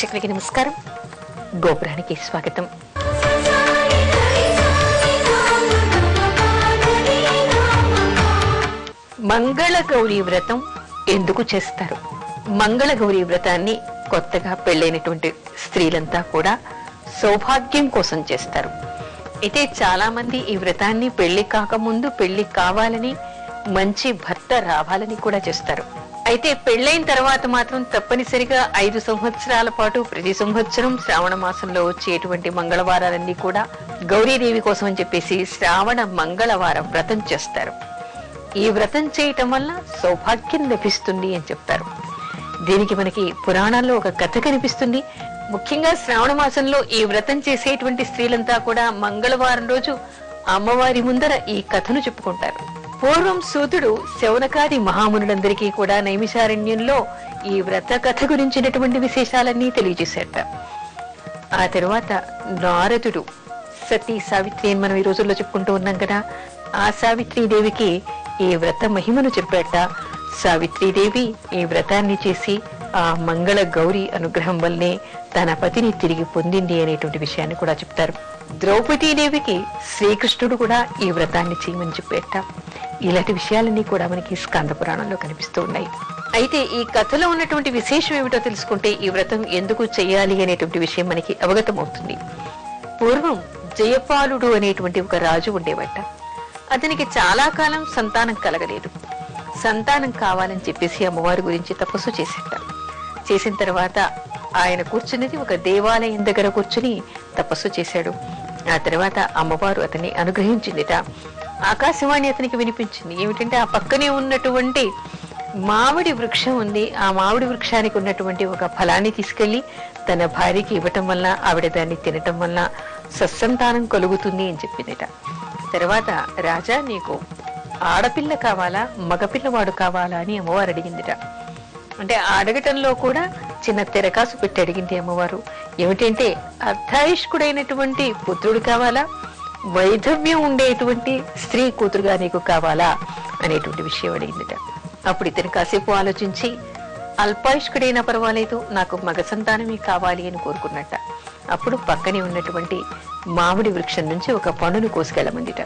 ప్రేక్షకులకి నమస్కారం. గోపురానికి స్వాగతం. మంగళ గౌరీ వ్రతం ఎందుకు చేస్తారు? మంగళ గౌరీ వ్రతాన్ని కొత్తగా పెళ్ళైనటువంటి స్త్రీలంతా కూడా సౌభాగ్యం కోసం చేస్తారు. అయితే చాలా మంది ఈ వ్రతాన్ని పెళ్లి కాకముందు పెళ్లి కావాలని, మంచి భర్త రావాలని కూడా చేస్తారు. అయితే పెళ్లైన తర్వాత మాత్రం తప్పనిసరిగా 5 సంవత్సరాల పాటు ప్రతి సంవత్సరం శ్రావణ మాసంలో వచ్చేటువంటి మంగళవారాలన్నీ కూడా గౌరీదేవి కోసం అని చెప్పేసి శ్రావణ మంగళవార వ్రతం చేస్తారు. ఈ వ్రతం చేయటం వల్ల సౌభాగ్యం లభిస్తుంది అని చెప్తారు. దీనికి మనకి పురాణాల్లో ఒక కథ కనిపిస్తుంది. ముఖ్యంగా శ్రావణ మాసంలో ఈ వ్రతం చేసేటువంటి స్త్రీలంతా కూడా మంగళవారం రోజు అమ్మవారి ముందర ఈ కథను చెప్పుకుంటారు. పూర్వం సూతుడు శౌనకాది మహామునులందరికీ కూడా నైమిషారణ్యంలో ఈ వ్రత కథ గురించినటువంటి విశేషాలన్నీ తెలియజేశాట. ఆ తరువాత నారదుడు సతీ సావిత్రి అని మనం ఈ రోజుల్లో చెప్పుకుంటూ ఉన్నాం కదా, ఆ సావిత్రీదేవికి ఈ వ్రత మహిమను చెప్పాట. సావిత్రీదేవి ఈ వ్రతాన్ని చేసి ఆ మంగళ గౌరీ అనుగ్రహం వల్లనే తన పతిని తిరిగి పొందింది అనేటువంటి విషయాన్ని కూడా చెప్తారు. ద్రౌపదీదేవికి శ్రీకృష్ణుడు కూడా ఈ వ్రతాన్ని చేయమని చెప్పేట. ఇలాంటి విషయాలన్నీ కూడా మనకి స్కంద పురాణంలో కనిపిస్తూ ఉన్నాయి. అయితే ఈ కథలో ఉన్నటువంటి విశేషం ఏమిటో తెలుసుకుంటే ఈ వ్రతం ఎందుకు చేయాలి అనేటువంటి విషయం మనకి అవగతమవుతుంది. పూర్వం జయపాలుడు అనేటువంటి ఒక రాజు ఉండేవట. అతనికి చాలా కాలం సంతానం కలగలేదు. సంతానం కావాలని చెప్పేసి అమ్మవారి గురించి తపస్సు చేసేట. చేసిన తర్వాత ఆయన కూర్చున్నది ఒక దేవాలయం దగ్గర కూర్చుని తపస్సు చేశాడు. ఆ తర్వాత అమ్మవారు అతన్ని అనుగ్రహించిందిట. ఆకాశవాణి అతనికి వినిపించింది. ఏమిటంటే ఆ పక్కనే ఉన్నటువంటి మామిడి వృక్షం ఉంది. ఆ మామిడి వృక్షానికి ఉన్నటువంటి ఒక ఫలాన్ని తీసుకెళ్లి తన భార్యకి ఇవ్వటం వల్ల ఆవిడ దాన్ని తినటం వల్ల సత్సంతానం కలుగుతుంది అని చెప్పిందిట. తర్వాత రాజా, నీకు ఆడపిల్ల కావాలా మగపిల్లవాడు కావాలా అని అమ్మవారు అడిగిందిట. అంటే అడగటంలో కూడా చిన్న తెరకాసు పెట్టి అడిగింది అమ్మవారు. ఏమిటంటే అర్ధాయుష్కుడైనటువంటి పుత్రుడు కావాలా, వైధవ్యం ఉండేటువంటి స్త్రీ కూతురుగా నీకు కావాలా అనేటువంటి విషయం అడిగిందిట. అప్పుడు ఇతను కాసేపు ఆలోచించి అల్పాయుష్కుడైనా పర్వాలేదు, నాకు మగ సంతానమే కావాలి అని కోరుకున్నట్ట. అప్పుడు పక్కనే ఉన్నటువంటి మామిడి వృక్షం నుంచి ఒక పండును కోసుకెళ్ళమందిట.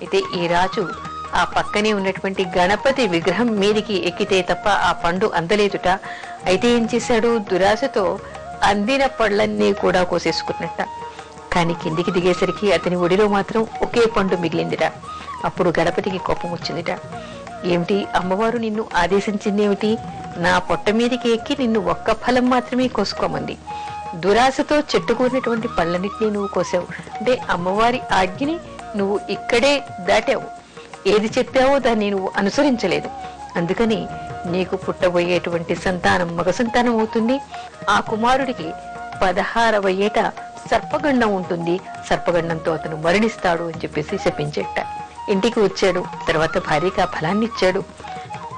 అయితే ఈ రాజు ఆ పక్కనే ఉన్నటువంటి గణపతి విగ్రహం మీదికి ఎక్కితే తప్ప ఆ పండు అందలేదుట. అయితే ఏం చేశాడు, దురాశతో అందిన పళ్ళన్నీ కూడా కోసేసుకున్నట్ట. కానీ కిందికి దిగేసరికి అతని ఒడిలో మాత్రం ఒకే పండు మిగిలిందిట. అప్పుడు గణపతికి కోపం వచ్చిందిట. ఏమిటి, అమ్మవారు నిన్ను ఆదేశించిందేమిటి? నా పొట్ట మీదకి ఎక్కి నిన్ను ఒక్క ఫలం మాత్రమే కోసుకోమంది. దురాశతో చెట్టుకూరినటువంటి పళ్ళన్నింటినీ నువ్వు కోసావు. అంటే అమ్మవారి ఆజ్ఞని నువ్వు ఇక్కడే దాటావు. ఏది చెప్పావో దాన్ని నువ్వు అనుసరించలేదు. అందుకని నీకు పుట్టబోయేటువంటి సంతానం మగ సంతానం అవుతుంది. ఆ కుమారుడికి 16వ ఏట సర్పగండం ఉంటుంది. సర్పగండంతో అతను మరణిస్తాడు అని చెప్పేసి శపించేట. ఇంటికి వచ్చాడు. తర్వాత భార్యకి ఆ ఫలాన్ని ఇచ్చాడు.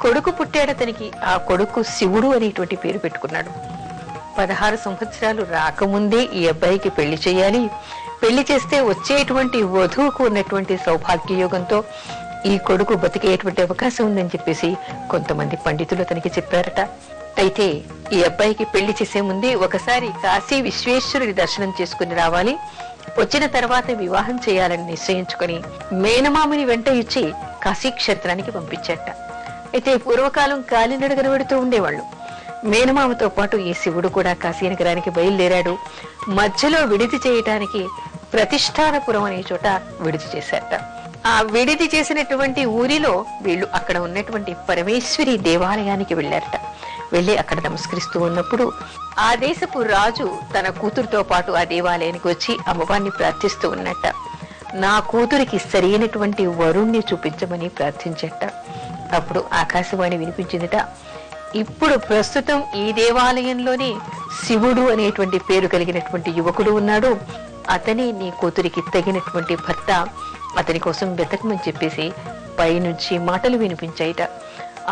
కొడుకు పుట్టాడు అతనికి. ఆ కొడుకు శివుడు అనేటువంటి పేరు పెట్టుకున్నాడు. 16 సంవత్సరాలు రాకముందే ఈ అబ్బాయికి పెళ్లి చేయాలి. పెళ్లి చేస్తే వచ్చేటువంటి వధువుకు ఉన్నటువంటి సౌభాగ్యయోగంతో ఈ కొడుకు బతికేటువంటి అవకాశం ఉందని చెప్పేసి కొంతమంది పండితులు అతనికి చెప్పారట. అయితే ఈ అబ్బాయికి పెళ్లి చేసే ముందే ఒకసారి కాశీ విశ్వేశ్వరుడి దర్శనం చేసుకుని రావాలి. వచ్చిన తర్వాత వివాహం చేయాలని నిశ్చయించుకుని మేనమామని వెంట ఇచ్చి కాశీ క్షేత్రానికి పంపించాట. అయితే పూర్వకాలం కాలినడగన వెడుతూ ఉండేవాళ్ళు. మేనమామతో పాటు ఈ శివుడు కూడా కాశీ నగరానికి బయలుదేరాడు. మధ్యలో విడిది చేయటానికి ప్రతిష్టానపురం అనే చోట విడిది చేశారట. ఆ విడిది చేసినటువంటి ఊరిలో వీళ్ళు అక్కడ ఉన్నటువంటి పరమేశ్వరి దేవాలయానికి వెళ్లారట. వెళ్లి అక్కడ నమస్కరిస్తూ ఉన్నప్పుడు ఆ దేశపు రాజు తన కూతురుతో పాటు ఆ దేవాలయానికి వచ్చి అమ్మవారిని ప్రార్థిస్తూ ఉన్నట్ట. నా కూతురికి సరైనటువంటి వరుణ్ణి చూపించమని ప్రార్థించట. అప్పుడు ఆకాశవాణి వినిపించిందిట. ఇప్పుడు ప్రస్తుతం ఈ దేవాలయంలోనే శివుడు అనేటువంటి పేరు కలిగినటువంటి యువకుడు ఉన్నాడు. అతనే నీ కూతురికి తగినటువంటి భర్త. అతని కోసం వెతకమని చెప్పేసి పైనుంచి మాటలు వినిపించాయిట.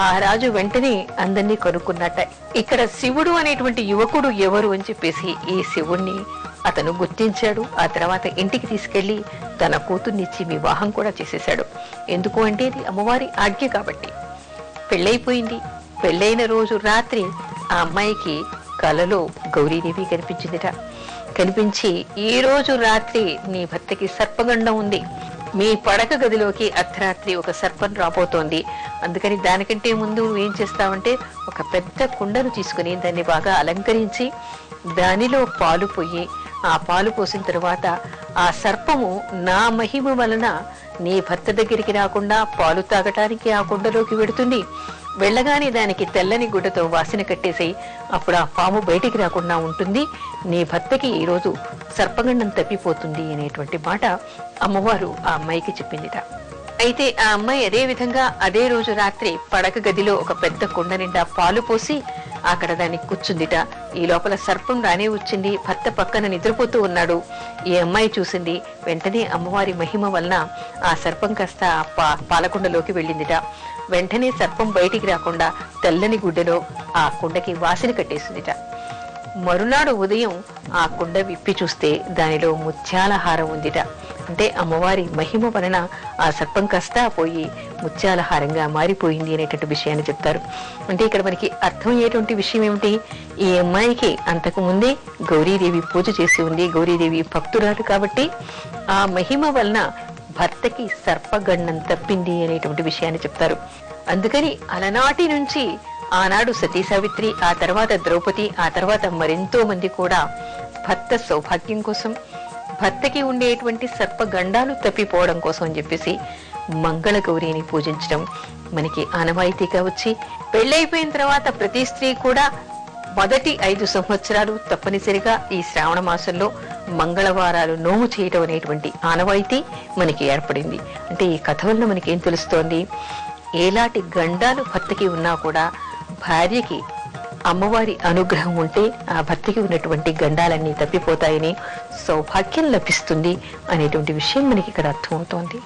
ఆ రాజు వెంటనే అందరినీ కనుక్కున్నట్ట. ఇక్కడ శివుడు అనేటువంటి యువకుడు ఎవరు అని చెప్పేసి ఈ శివుణ్ణి అతను గుర్తించాడు. ఆ తర్వాత ఇంటికి తీసుకెళ్లి తన కూతుర్నిచ్చి వివాహం కూడా చేసేశాడు. ఎందుకు అంటే ఇది అమ్మవారి ఆజ్ఞ కాబట్టి. పెళ్ళైపోయింది. పెళ్ళైన రోజు రాత్రి ఆ అమ్మాయికి కలలో గౌరీదేవి కనిపించిందిట. కనిపించి, ఈ రోజు రాత్రి నీ భర్తకి సర్పగండం ఉంది, మీ పడక గదిలోకి అర్ధరాత్రి ఒక సర్పం రాబోతోంది, అందుకని దానికంటే ముందు నువ్వేం చేస్తావంటే ఒక పెద్ద కుండను తీసుకుని దాన్ని బాగా అలంకరించి దానిలో పాలు పోయి, ఆ పాలు పోసిన తరువాత ఆ సర్పము నా మహిమ వలన నీ భర్త దగ్గరికి రాకుండా పాలు తాగటానికి ఆ కుండలోకి వెడుతుంది, వెళ్ళగానే దానికి తెల్లని గుడ్డతో వాసన కట్టేసి అప్పుడు ఆ పాము బయటికి రాకుండా ఉంటుంది, నీ భర్తకి ఈరోజు సర్పగండం తప్పిపోతుంది అనేటువంటి మాట అమ్మవారు ఆ అమ్మాయికి చెప్పిందిట. అయితే ఆ అమ్మాయి అదే విధంగా అదే రోజు రాత్రి పడక గదిలో ఒక పెద్ద కుండ నిండా పాలు పోసి అక్కడ దాన్ని కూర్చుందిట. ఈ లోపల సర్పం రానే వచ్చింది, భర్త పక్కన నిద్రపోతూ ఉన్నాడు. ఈ అమ్మాయి చూసింది, వెంటనే అమ్మవారి మహిమ వలన ఆ సర్పం కాస్త పాలకుండలోకి వెళ్ళిందిట. వెంటనే సర్పం బయటికి రాకుండా తెల్లని గుడ్డలో ఆ కుండకి వాసన కట్టేసిందిట. మరునాడు ఉదయం ఆ కుండ విప్పి చూస్తే దానిలో ముత్యాల హారం ఉందిట. అంటే అమ్మవారి మహిమ వలన ఆ సర్పం కాస్త పోయి ముత్యాల హారంగా మారిపోయింది అనేటువంటి విషయాన్ని చెప్తారు. అంటే ఇక్కడ మనకి అర్థమయ్యేటువంటి విషయం ఏమిటి, ఈ అమ్మాయికి అంతకు ముందే గౌరీదేవి పూజ చేసి ఉంది, గౌరీదేవి భక్తురాలు కాబట్టి ఆ మహిమ వలన భర్తకి సర్పగండం తప్పింది అనేటువంటి విషయాన్ని చెప్తారు. అందుకని అలనాటి నుంచి ఆనాడు సతీ సావిత్రి, ఆ తర్వాత ద్రౌపది, ఆ తర్వాత మరెంతో మంది కూడా భర్త సౌభాగ్యం కోసం, భర్తకి ఉండేటువంటి సర్పగండాలు తప్పిపోవడం కోసం అని చెప్పేసి మంగళ గౌరిని పూజించడం మనకి ఆనవాయితీగా వచ్చి, పెళ్ళైపోయిన తర్వాత ప్రతి స్త్రీ కూడా మొదటి 5 సంవత్సరాలు తప్పనిసరిగా ఈ శ్రావణ మాసంలో మంగళవారాలు నోము చేయటం అనేటువంటి ఆనవాయితీ మనకి ఏర్పడింది. అంటే ఈ కథ వల్ల మనకి ఏం తెలుస్తోంది, ఎలాంటి గండాలు భర్తకి ఉన్నా కూడా భార్యకి అమ్మవారి అనుగ్రహం ఉంటే ఆ భర్తకి ఉన్నటువంటి గండాలన్నీ తప్పిపోతాయని, సౌభాగ్యం లభిస్తుంది అనేటువంటి విషయం మనకి ఇక్కడ అర్థమవుతోంది.